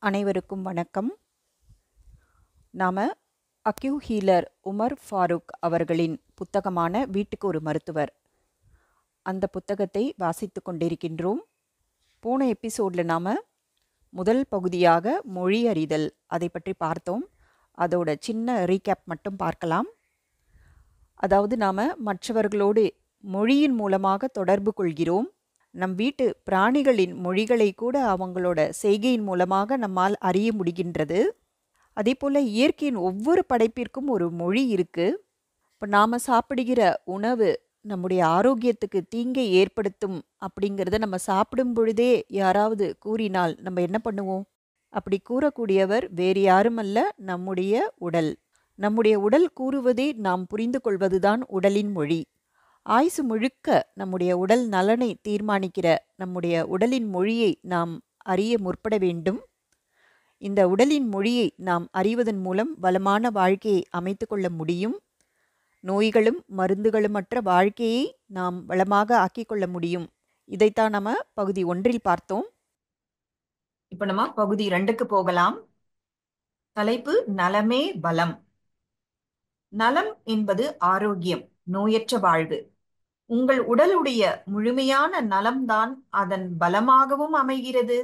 அனைவருக்கும் வணக்கம். நாம அக்யூ ஹீலர் உமர் ஃபாரூக் அவர்களின் புத்தகமான வீட்டுக்கு ஒரு மருத்துவர், அந்த புத்தகத்தை வாசித்து கொண்டிருக்கின்றோம். போன எபிசோடில் நாம் முதல் பகுதியாக மொழி அறிதல் அதை பற்றி பார்த்தோம். அதோட சின்ன ரீகேப் மட்டும் பார்க்கலாம். அதாவது நாம் மற்றவர்களோடு மொழியின் மூலமாக தொடர்பு கொள்கிறோம். நம் வீட்டு பிராணிகளின் மொழிகளை கூட அவங்களோட செய்கையின் மூலமாக நம்மால் அறிய முடிகின்றது. அதே போல் இயற்கையின் ஒவ்வொரு படைப்பிற்கும் ஒரு மொழி இருக்குது. இப்போ நாம் சாப்பிடுகிற உணவு நம்முடைய ஆரோக்கியத்துக்கு தீங்கை ஏற்படுத்தும் அப்படிங்கிறத நம்ம சாப்பிடும் பொழுதே யாராவது கூறினால் நம்ம என்ன பண்ணுவோம்? அப்படி கூறக்கூடியவர் வேறு யாரும் அல்ல, நம்முடைய உடல். நம்முடைய உடல் கூறுவதே நாம் புரிந்து கொள்வதுதான் உடலின் மொழி. ஆயுசு முழுக்க நம்முடைய உடல் நலனை தீர்மானிக்கிற நம்முடைய உடலின் மொழியை நாம் அறிய முற்பட வேண்டும். இந்த உடலின் மொழியை நாம் அறிவதன் மூலம் வளமான வாழ்க்கையை அமைத்து கொள்ள முடியும். நோய்களும் மருந்துகளுமற்ற வாழ்க்கையை நாம் வளமாக ஆக்கிக்கொள்ள முடியும். இதைத்தான் நம்ம பகுதி 1 பார்த்தோம். இப்போ நம்ம பகுதி 2க்கு போகலாம். தலைப்பு நலமே பலம். நலம் என்பது ஆரோக்கியம், நோயற்ற வாழ்வு. உங்கள் உடலுடைய முழுமையான நலம்தான் அதன் பலமாகவும் அமைகிறது.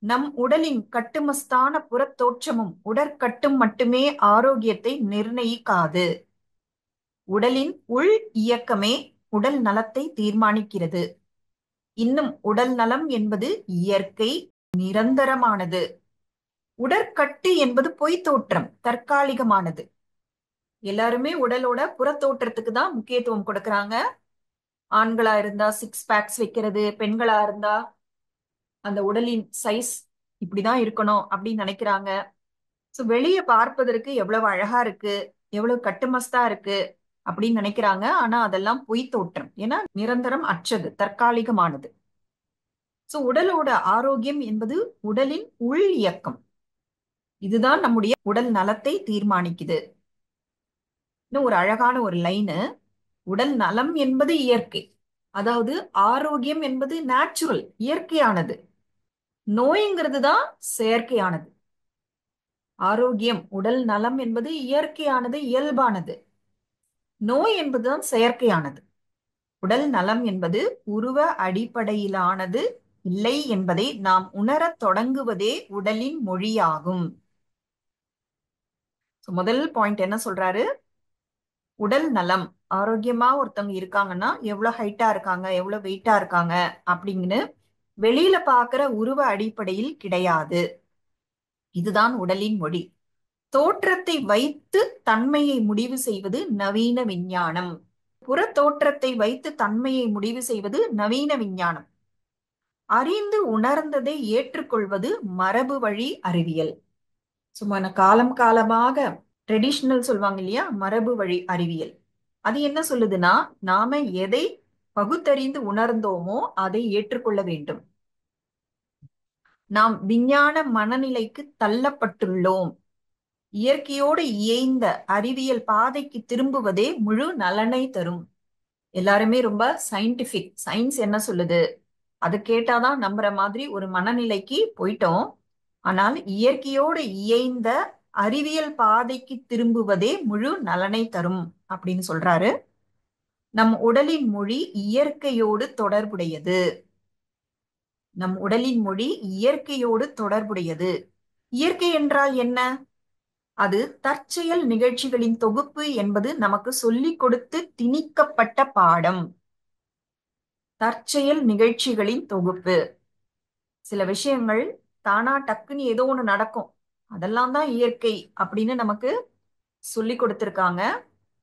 நம் உடலின் கட்டுமஸ்தான புறத்தோற்றமும் உடற்கட்டும் மட்டுமே ஆரோக்கியத்தை நிர்ணயிக்காது. உடலின் உள் இயக்கமே உடல் நலத்தை தீர்மானிக்கிறது. இன்னும் உடல் நலம் என்பது இயற்கை, நிரந்தரமானது. உடற்கட்டு என்பது பொய் தோற்றம், தற்காலிகமானது. எல்லாருமே உடலோட புறத்தோற்றத்துக்கு தான் முக்கியத்துவம் கொடுக்கறாங்க. ஆண்களா இருந்தா 6 பேக்ஸ் வைக்கிறது, பெண்களா இருந்தா அந்த உடலின் சைஸ் இப்படிதான் இருக்கணும் அப்படின்னு நினைக்கிறாங்க. ஸோ வெளியே பார்ப்பதற்கு எவ்வளவு அழகா இருக்கு, எவ்வளவு கட்டுமஸ்தா இருக்கு அப்படின்னு நினைக்கிறாங்க. ஆனா அதெல்லாம் பொய் தோற்றம். ஏன்னா நிரந்தரம் அற்றது, தற்காலிகமானது. ஸோ உடலோட ஆரோக்கியம் என்பது உடலின் உள் இயக்கம். இதுதான் நம்முடைய உடல் நலத்தை தீர்மானிக்குது. இன்னும் ஒரு அழகான ஒரு லைனு, உடல் நலம் என்பது இயற்கை, அதாவது ஆரோக்கியம் என்பது நேச்சுரல், இயற்கையானது. நோய்ங்கிறது தான் செயற்கையானது. ஆரோக்கியம், உடல் நலம் என்பது இயற்கையானது, இயல்பானது. நோய் என்பதுதான் செயற்கையானது. உடல் நலம் என்பது உருவ அடிப்படையிலானது இல்லை என்பதை நாம் உணரத் தொடங்குவதே உடலின் மொழியாகும். முதல் பாயிண்ட் என்ன சொல்றாரு? உடல் நலம், ஆரோக்கியமா ஒருத்தவங்க இருக்காங்கன்னா எவ்வளவு ஹைட்டா இருக்காங்க, எவ்வளவு வெயிட்டா இருக்காங்க அப்படிங்கன்னு வெளியில பாக்குற உருவ அடிப்படையில் கிடையாது. இதுதான் உடலின் மொழி. தோற்றத்தை வைத்து தன்மையை முடிவு செய்வது நவீன விஞ்ஞானம். புற தோற்றத்தை வைத்து தன்மையை முடிவு செய்வது நவீன விஞ்ஞானம். அறிந்து உணர்ந்ததை ஏற்றுக்கொள்வது மரபு வழி அறிவியல். சும்மா காலம் காலமாக ட்ரெடிஷ்னல் சொல்லுவாங்க இல்லையா, மரபு வழி அறிவியல். அது என்ன சொல்லுதுன்னா, நாம எதை பகுத்தறிந்து உணர்ந்தோமோ அதை ஏற்றுக்கொள்ள வேண்டும். நாம் விஞ்ஞான மனநிலைக்கு தள்ளப்பட்டுள்ளோம். இயற்கையோடு இயைந்த அறிவியல் பாதைக்கு திரும்புவதே முழு நலனை தரும். எல்லாருமே ரொம்ப சயின்டிபிக், சயின்ஸ் என்ன சொல்லுது அது கேட்டாதான் நம்புற மாதிரி ஒரு மனநிலைக்கு போயிட்டோம். ஆனால் இயற்கையோடு இயைந்த அறிவியல் பாதைக்கு திரும்புவதே முழு நலனை தரும் அப்படின்னு சொல்றாரு. நம் உடலின் மொழி இயற்கையோடு தொடர்புடையது. நம் உடலின் மொழி இயற்கையோடு தொடர்புடையது. இயற்கை என்றால் என்ன? அது தற்செயல் நிகழ்ச்சிகளின் தொகுப்பு என்பது நமக்கு சொல்லிக் கொடுத்து திணிக்கப்பட்ட பாடம். தற்செயல் நிகழ்ச்சிகளின் தொகுப்பு. சில விஷயங்கள் தானா டக்குன்னு ஏதோ ஒண்ணு நடக்கும், அதெல்லாம் தான் இயற்கை அப்படின்னு நமக்கு சொல்லி கொடுத்திருக்காங்க.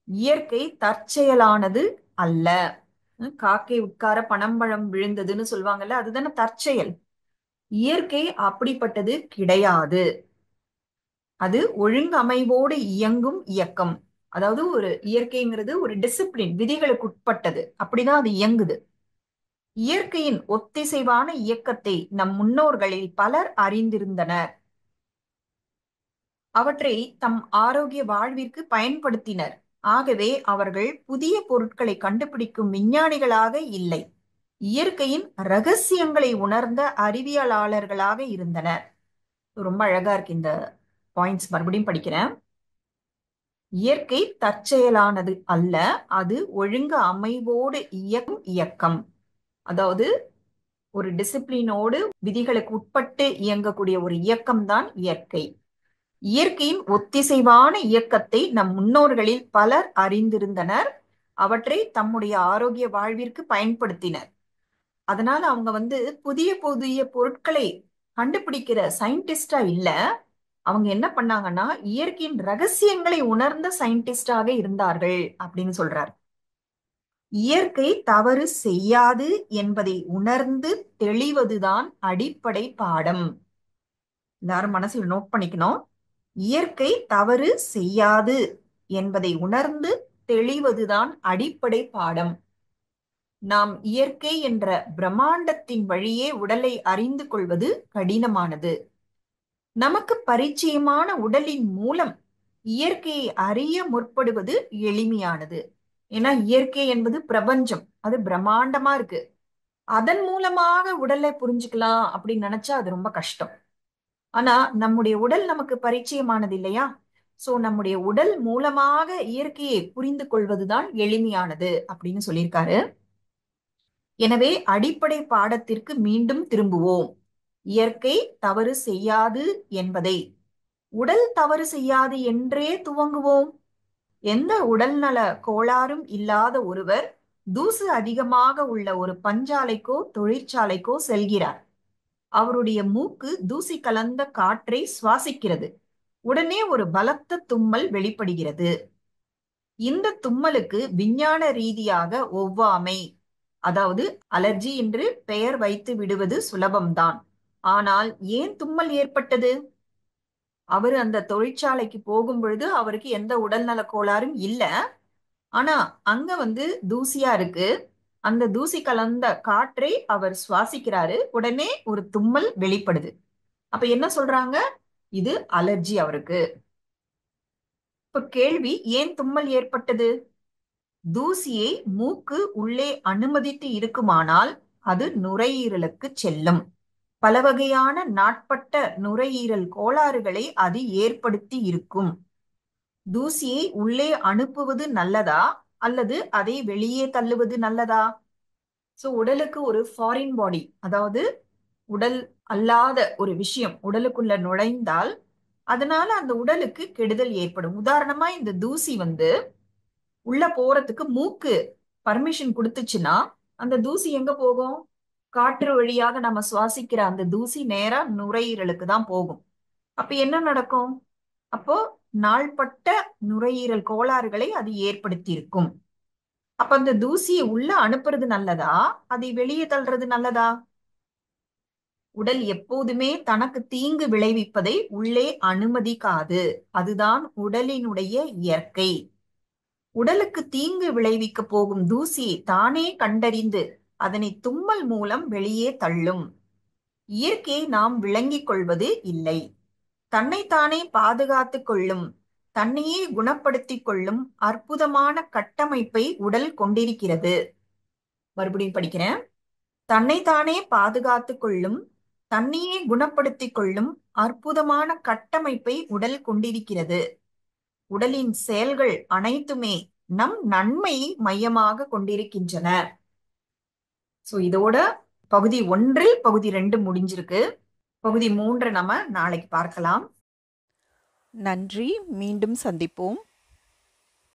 இயற்கை தற்செயலானது அல்ல. காக்கை உட்கார பனம்பழம் விழுந்ததுன்னு சொல்லுவாங்கல்ல, அதுதானே தற்செயல். இயற்கை அப்படிப்பட்டது கிடையாது. அது ஒழுங்கமைவோடு இயங்கும் இயக்கம். அதாவது ஒரு இயற்கைங்கிறது ஒரு டிசிப்ளின், விதிகளுக்கு உட்பட்டது. அப்படிதான் அது இயங்குது. இயற்கையின் ஒத்திசைவான இயக்கத்தை நம் முன்னோர்களில் பலர் அறிந்திருந்தனர். அவற்றை தம் ஆரோக்கிய வாழ்விற்கு பயன்படுத்தினர். ஆகவே அவர்கள் புதிய பொருட்களை கண்டுபிடிக்கும் விஞ்ஞானிகளாக இல்லை, இயற்கையின் ரகசியங்களை உணர்ந்த அறிவியலாளர்களாக இருந்தனர். ரொம்ப அழகா இருக்கு இந்த பாயிண்ட்ஸ், மறுபடியும் படிக்கிறேன். இயற்கை தற்செயலானது அல்ல, அது ஒழுங்கு அமைவோடு இயக்கம். அதாவது ஒரு டிசிப்ளினோடு விதிகளுக்கு உட்பட்டு இயங்கக்கூடிய ஒரு இயக்கம் தான் இயற்கை. இயற்கையின் ஒத்திசைவான இயக்கத்தை நம் முன்னோர்களில் பலர் அறிந்திருந்தனர், அவற்றை தம்முடைய ஆரோக்கிய வாழ்விற்கு பயன்படுத்தினர். அதனால அவங்க புதிய புதிய பொருட்களை கண்டுபிடிக்கிற சயின்டிஸ்டா இல்ல, அவங்க என்ன பண்ணாங்கன்னா இயற்கையின் ரகசியங்களை உணர்ந்த சயின்டிஸ்டாக இருந்தார்கள் அப்படின்னு சொல்றார். இயற்கை தவறு செய்யாது என்பதை உணர்ந்து தெளிவதுதான் அடிப்படை பாடம். எல்லாரும் மனசுல நோட் பண்ணிக்கணும். இயற்கை தவறு செய்யாது என்பதை உணர்ந்து தெளிவதுதான் அடிப்படை பாடம். நாம் இயற்கை என்ற பிரம்மாண்டத்தின் வழியே உடலை அறிந்து கொள்வது கடினமானது. நமக்கு பரிச்சயமான உடலின் மூலம் இயற்கையை அறிய முற்படுவது எளிமையானது. ஏன்னா இயற்கை என்பது பிரபஞ்சம், அது பிரம்மாண்டமா இருக்கு. அதன் மூலமாக உடலை புரிஞ்சுக்கலாம் அப்படின்னு நினைச்சா அது ரொம்ப கஷ்டம். ஆனா நம்முடைய உடல் நமக்கு பரிச்சயமானது இல்லையா? சோ நம்முடைய உடல் மூலமாக இயற்கையை புரிந்து கொள்வதுதான் எளிமையானது அப்படின்னு சொல்லியிருக்காரு. எனவே அடிப்படை பாடத்திற்கு மீண்டும் திரும்புவோம். இயற்கை தவறு செய்யாது என்பதை உடல் தவறு செய்யாது என்றே துவங்குவோம். எந்த உடல்நல கோளாறும் இல்லாத ஒருவர் தூசு அதிகமாக உள்ள ஒரு பஞ்சாலைக்கோ தொழிற்சாலைக்கோ செல்கிறார். அவருடைய மூக்கு தூசி கலந்த காற்றை சுவாசிக்கிறது. உடனே ஒரு பலத்த தும்மல் வெளிப்படுகிறது. இந்த தும்மலுக்கு விஞ்ஞான ரீதியாக ஒவ்வாமை, அதாவது அலர்ஜி என்று பெயர் வைத்து விடுவது சுலபம்தான். ஆனால் ஏன் தும்மல் ஏற்பட்டது? அவர் அந்த தொழிற்சாலைக்கு போகும் பொழுது அவருக்கு எந்த உடல்நல கோளாறும் இல்ல. ஆனா அங்க தூசியா இருக்கு. அந்த தூசி கலந்த காற்றை அவர் சுவாசிக்கிறாரு. உடனே ஒரு தும்மல் வெளிப்படுது. அப்ப என்ன சொல்றாங்க? இது அலர்ஜி அவருக்கு. இப்ப கேள்வி, ஏன் தும்மல் ஏற்பட்டது? தூசியை மூக்கு உள்ளே அனுமதித்து இருக்குமானால் அது நுரையீரலுக்கு செல்லும். பல வகையான நாட்பட்ட நுரையீரல் கோளாறுகளை அது ஏற்படுத்தி இருக்கும். தூசியை உள்ளே அனுப்புவது நல்லதா அல்லது அதை வெளியே தள்ளுவது நல்லதா? சோ உடலுக்கு ஒரு ஃபாரின் பாடி, அதாவது உடல் அல்லாத ஒரு விஷயம் உடலுக்குள்ள நுழைந்தால் அதனால அந்த உடலுக்கு கெடுதல் ஏற்படும். உதாரணமா இந்த தூசி உள்ள போறதுக்கு மூக்கு பர்மிஷன் கொடுத்துச்சுன்னா அந்த தூசி எங்க போகும்? காற்று வழியாக நம்ம சுவாசிக்கிற அந்த தூசி நேரா நுரையீரலுக்கு தான் போகும். அப்ப என்ன நடக்கும்? அப்போ நாள்பட்ட நுரையீரல் கோளாறுகளை அது ஏற்படுத்தி இருக்கும். அப்ப அந்த தூசியை உள்ள அனுப்புறது நல்லதா, அதை வெளியே தள்ளுறது நல்லதா? உடல் எப்போதுமே தனக்கு தீங்கு விளைவிப்பதை உள்ளே அனுமதிக்காது. அதுதான் உடலினுடைய இயற்கை. உடலுக்கு தீங்கு விளைவிக்க போகும் தூசியை தானே கண்டறிந்து அதனை தும்மல் மூலம் வெளியே தள்ளும். இயற்கையை நாம் விளங்கிக் கொள்வது இல்லை. தன்னைத்தானே பாதுகாத்துக் கொள்ளும், தன்னையே குணப்படுத்திக் கொள்ளும் அற்புதமான கட்டமைப்பை உடல் கொண்டிருக்கிறது. மறுபடியும் படிக்கிறேன். தன்னைத்தானே பாதுகாத்துக் கொள்ளும், தன்னையே குணப்படுத்திக் கொள்ளும் அற்புதமான கட்டமைப்பை உடல் கொண்டிருக்கிறது. உடலின் செயல்கள் அனைத்துமே நம் நன்மையை மையமாக கொண்டிருக்கின்றன. சோ இதோட பகுதி 1 பகுதி 2 முடிஞ்சிருக்கு. பகுதி 3 நம்ம நாளைக்கு பார்க்கலாம். நன்றி. மீண்டும் சந்திப்போம்.